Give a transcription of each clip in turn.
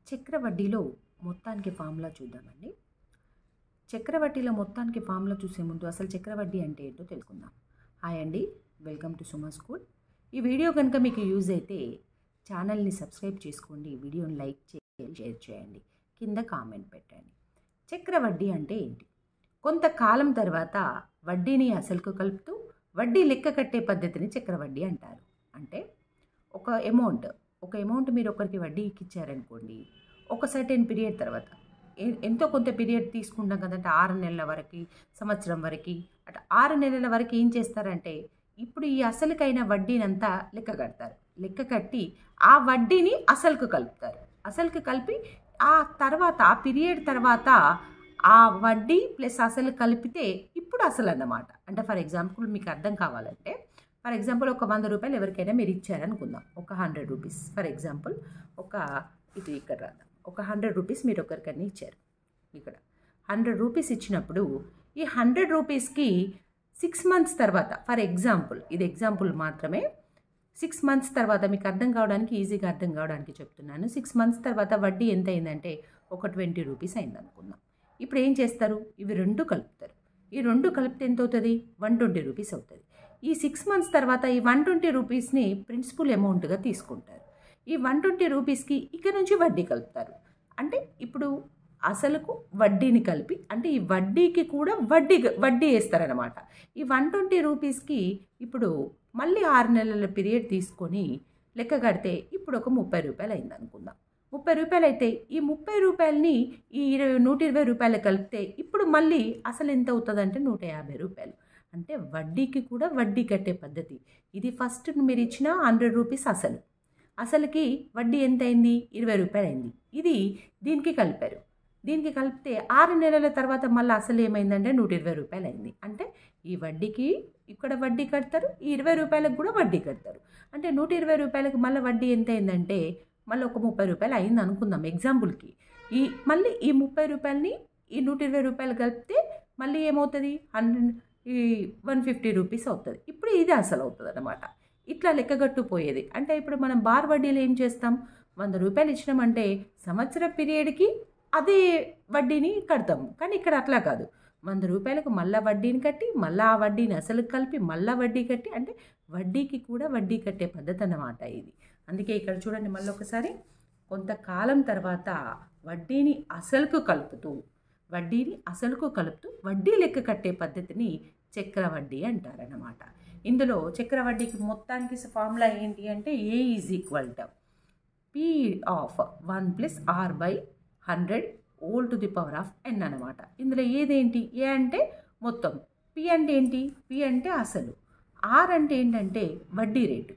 చక్రవడ్డీలో మొత్తానికి ఫార్ములా చూద్దామండి. చక్రవడ్డీలో మొత్తానికి ఫార్ములా చూసే ముందు అసలు చక్రవడ్డీ అంటే ఏంటో తెలుసుకుందాం. హాయ్ అండి, వెల్కమ్ టు సుమా స్కూల్. ఈ వీడియో కనుక మీకు యూజ్ అయితే ఛానల్ని సబ్స్క్రైబ్ చేసుకోండి, వీడియోని లైక్ చేయండి, షేర్ చేయండి, కింద కామెంట్ పెట్టండి. చక్రవడ్డీ అంటే ఏంటి? కొంతకాలం తర్వాత వడ్డీని అసలుకు కలుపుతూ వడ్డీ లెక్క కట్టే పద్ధతిని చక్రవడ్డీ అంటారు. అంటే ఒక అమౌంట్ మీరు ఒకరికి వడ్డీకి ఇచ్చారనుకోండి, ఒక సర్టెన్ పీరియడ్ తర్వాత ఎంతో కొంత పీరియడ్ తీసుకుంటాం కదంటే 6 నెలల వరకు, సంవత్సరం వరకు, అట్లా 6 నెలల వరకు ఏం చేస్తారంటే ఇప్పుడు ఈ అసలుకైన వడ్డీనంతా లెక్క కడతారు. లెక్క కట్టి ఆ వడ్డీని అసలుకు కలుపుతారు. అసలుకు కలిపి ఆ తర్వాత ఆ పీరియడ్ తర్వాత ఆ వడ్డీ ప్లస్ అసలు కలిపితే ఇప్పుడు అసలు అన్నమాట. అంటే ఫర్ ఎగ్జాంపుల్ మీకు అర్థం కావాలంటే, ఫర్ ఎగ్జాంపుల్ ఒక 100 రూపాయలు ఎవరికైనా మీరు ఇచ్చారనుకుందాం, ఒక 100 రూపీస్. ఫర్ ఎగ్జాంపుల్ ఇక్కడ రాద్దాం, ఒక 100 రూపీస్ మీరు ఒకరికైనా ఇచ్చారు. ఇక్కడ 100 రూపీస్ ఇచ్చినప్పుడు ఈ 100 రూపీస్కి 6 మంత్స్ తర్వాత, ఫర్ ఎగ్జాంపుల్ ఇది ఎగ్జాంపుల్ మాత్రమే, 6 మంత్స్ తర్వాత మీకు అర్థం కావడానికి, ఈజీగా అర్థం కావడానికి చెప్తున్నాను. 6 మంత్స్ తర్వాత వడ్డీ ఎంత అయిందంటే ఒక 20 రూపీస్ అయింది అనుకుందాం. ఇప్పుడు ఏం చేస్తారు? ఇవి రెండు కలుపుతారు. ఈ రెండు కలిపితే ఎంత అవుతుంది? 120 రూపీస్ అవుతుంది. ఈ 6 మంత్స్ తర్వాత ఈ 120 రూపీస్ని ప్రిన్సిపల్ అమౌంట్గా తీసుకుంటారు. ఈ 120 రూపీస్కి ఇక నుంచి వడ్డీ కలుపుతారు. అంటే ఇప్పుడు అసలుకు వడ్డీని కలిపి, అంటే ఈ వడ్డీకి కూడా వడ్డీ వేస్తారనమాట. ఈ 120 రూపీస్కి ఇప్పుడు మళ్ళీ 6 నెలల పీరియడ్ తీసుకొని లెక్క కడితే ఇప్పుడు ఒక 30 రూపాయలు అయింది అనుకుందాం. 30 రూపాయలు అయితే ఈ 30 రూపాయలని ఈ 120 రూపాయలు కలిపితే ఇప్పుడు మళ్ళీ అసలు ఎంత అవుతుంది అంటే 150 రూపాయలు. అంటే వడ్డీకి కూడా వడ్డీ కట్టే పద్ధతి ఇది. ఫస్ట్ మీరు ఇచ్చిన 100 రూపీస్ అసలుకి వడ్డీ ఎంత అయింది? 20 రూపాయలు అయింది. ఇది దీనికి కలిపారు. దీనికి కలిపితే 6 నెలల తర్వాత మళ్ళీ అసలు ఏమైందంటే 120 రూపాయలు అయింది. అంటే ఈ వడ్డీకి ఇక్కడ వడ్డీ కడతారు, ఈ 20 రూపాయలకు కూడా వడ్డీ కడతారు. అంటే 120 రూపాయలకు మళ్ళీ వడ్డీ ఎంత అయిందంటే మళ్ళీ ఒక 30 రూపాయలు అయింది అనుకుందాం ఎగ్జాంపుల్కి. మళ్ళీ ఈ 30 రూపాయలని ఈ 120 రూపాయలు కలిపితే మళ్ళీ ఏమవుతుంది? 150 రూపీస్ అవుతుంది. ఇప్పుడు ఇది అసలు అవుతుంది అన్నమాట. ఇట్లా లెక్కగట్టుపోయేది. అంటే ఇప్పుడు మనం బార్ వడ్డీలో ఏం చేస్తాం? 100 రూపాయలు ఇచ్చినామంటే సంవత్సరం పీరియడ్కి అదే వడ్డీని కడతాము. కానీ ఇక్కడ అట్లా కాదు. 100 రూపాయలకు మళ్ళీ వడ్డీని కట్టి, మళ్ళీ ఆ వడ్డీని అసలు కలిపి, మళ్ళీ వడ్డీ కట్టి, అంటే వడ్డీకి కూడా వడ్డీ కట్టే పద్ధతి అన్నమాట ఇది. అందుకే ఇక్కడ చూడండి మళ్ళీ ఒకసారి, కొంతకాలం తర్వాత వడ్డీని అసలుకు కలుపుతూ వడ్డీ లెక్క కట్టే పద్ధతిని చక్రవడ్డీ అంటారన్నమాట. ఇందులో చక్రవడ్డీకి మొత్తానికి ఫార్ములా ఏంటి అంటే A = P of 1 + R/100 n అనమాట. ఇందులో ఏదేంటి? A అంటే మొత్తం, P అంటే ఏంటి? P అంటే అసలు, R అంటే ఏంటంటే వడ్డీ రేటు.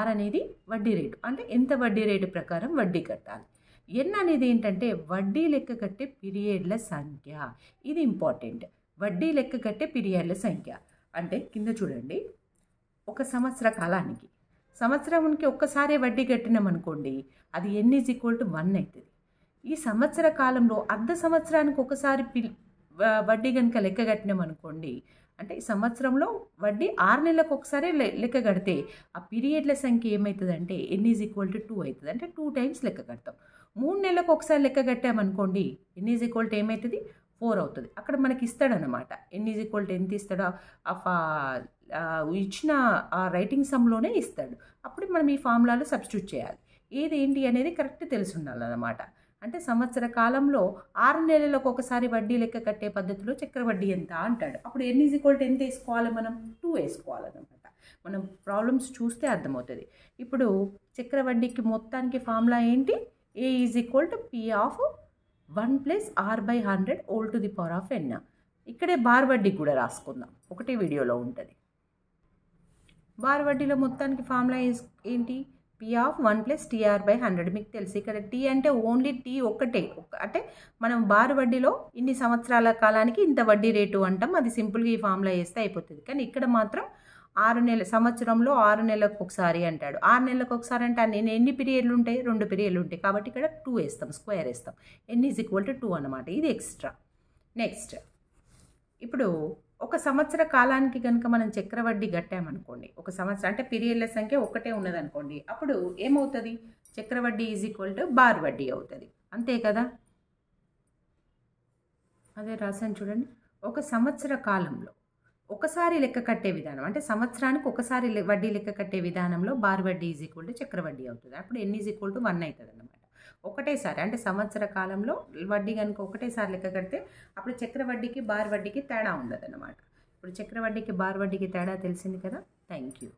R అనేది వడ్డీ రేటు, అంటే ఎంత వడ్డీ రేటు ప్రకారం వడ్డీ కట్టాలి. N అనేది ఏంటంటే వడ్డీ లెక్క కట్టే పీరియడ్ల సంఖ్య. ఇది ఇంపార్టెంట్. వడ్డీ లెక్క కట్టే పీరియడ్ల సంఖ్య అంటే కింద చూడండి, ఒక సంవత్సరానికి ఒక్కసారి వడ్డీ కట్టినామనుకోండి, అది N = 1 అవుతుంది. ఈ సంవత్సర కాలంలో అర్ధ సంవత్సరానికి ఒకసారి వడ్డీ కనుక లెక్క కట్టినామనుకోండి, అంటే ఈ సంవత్సరంలో వడ్డీ 6 నెలలకు ఒకసారి లెక్క కడితే ఆ పీరియడ్ల సంఖ్య ఏమవుతుందంటే N = 2 అవుతుంది. అంటే 2 టైమ్స్ లెక్క కడతాం. 3 నెలలకు ఒకసారి లెక్క కట్టామనుకోండి, N = ఏమవుతుంది? 4 అవుతుంది. అక్కడ మనకి ఇస్తాడనమాట. N = ఎంత ఇస్తాడో ఇచ్చిన ఆ రైటింగ్ సమ్లోనే ఇస్తాడు. అప్పుడు మనం ఈ ఫార్ములాలో సబ్స్టిట్యూట్ చేయాలి. ఏదేంటి అనేది కరెక్ట్ తెలిసి ఉండాలన్నమాట. అంటే సంవత్సర కాలంలో 6 నెలలకు ఒకసారి వడ్డీ లెక్క కట్టే పద్ధతిలో చక్రవడ్డీ ఎంత అంటాడు. అప్పుడు N = ఎంత వేసుకోవాలి? మనం 2 వేసుకోవాలన్నమాట. మనం ప్రాబ్లమ్స్ చూస్తే అర్థమవుతుంది. ఇప్పుడు చక్రవడ్డీకి మొత్తానికి ఫార్ములా ఏంటి? A = P of 1 + R/100 n. ఇక్కడే బార్ వడ్డీ కూడా రాసుకుందాం, ఒకటే వీడియోలో ఉంటుంది. బార్ వడ్డీలో మొత్తానికి ఫార్ములా ఏంటి? P of 1 + TR/100. మీకు తెలుసు, ఇక్కడ T అంటే ఓన్లీ T ఒక్కటే. అంటే మనం బార్ వడ్డీలో ఇన్ని సంవత్సరాల కాలానికి ఇంత వడ్డీ రేటు అంటాం. అది సింపుల్గా ఈ ఫార్ములా వేస్తే అయిపోతుంది. కానీ ఇక్కడ మాత్రం సంవత్సరంలో 6 నెలలకు ఒకసారి అంటాడు. 6 నెలలకు ఒకసారి అంటే ఎన్ని పీరియడ్లు ఉంటాయి? 2 పీరియడ్లు ఉంటాయి. కాబట్టి ఇక్కడ 2 వేస్తాం, స్క్వేర్ వేస్తాం. N = 2 అన్నమాట. ఇది ఎక్స్ట్రా. నెక్స్ట్, ఇప్పుడు ఒక సంవత్సర కాలానికి కనుక మనం చక్రవడ్డీ కట్టామనుకోండి, ఒక సంవత్సరం అంటే పీరియడ్ల సంఖ్య ఒకటే ఉన్నదనుకోండి, అప్పుడు ఏమవుతుంది? చక్రవడ్డీ = బార్ వడ్డీ అవుతుంది. అంతే కదా. అదే రాశాను చూడండి. ఒక సంవత్సర కాలంలో ఒకసారి లెక్క కట్టే విధానం అంటే సంవత్సరానికి ఒకసారి వడ్డీ లెక్క కట్టే విధానంలో బార్ వడ్డీ ఈజ్ ఈక్వల్ టు చక్ర వడ్డీ అవుతుంది. అప్పుడు n ఈజ్ ఈక్వల్ టు 1 అవుతుంది అన్నమాట. ఒకటేసారి అంటే సంవత్సర కాలంలో వడ్డీ కనుక ఒకటేసారి లెక్క కడితే అప్పుడు చక్ర వడ్డీకి బార్ వడ్డీకి తేడా ఉండదు అన్నమాట. ఇప్పుడు చక్ర వడ్డీకి బార్ వడ్డీకి తేడా తెలిసింది కదా. Thank you.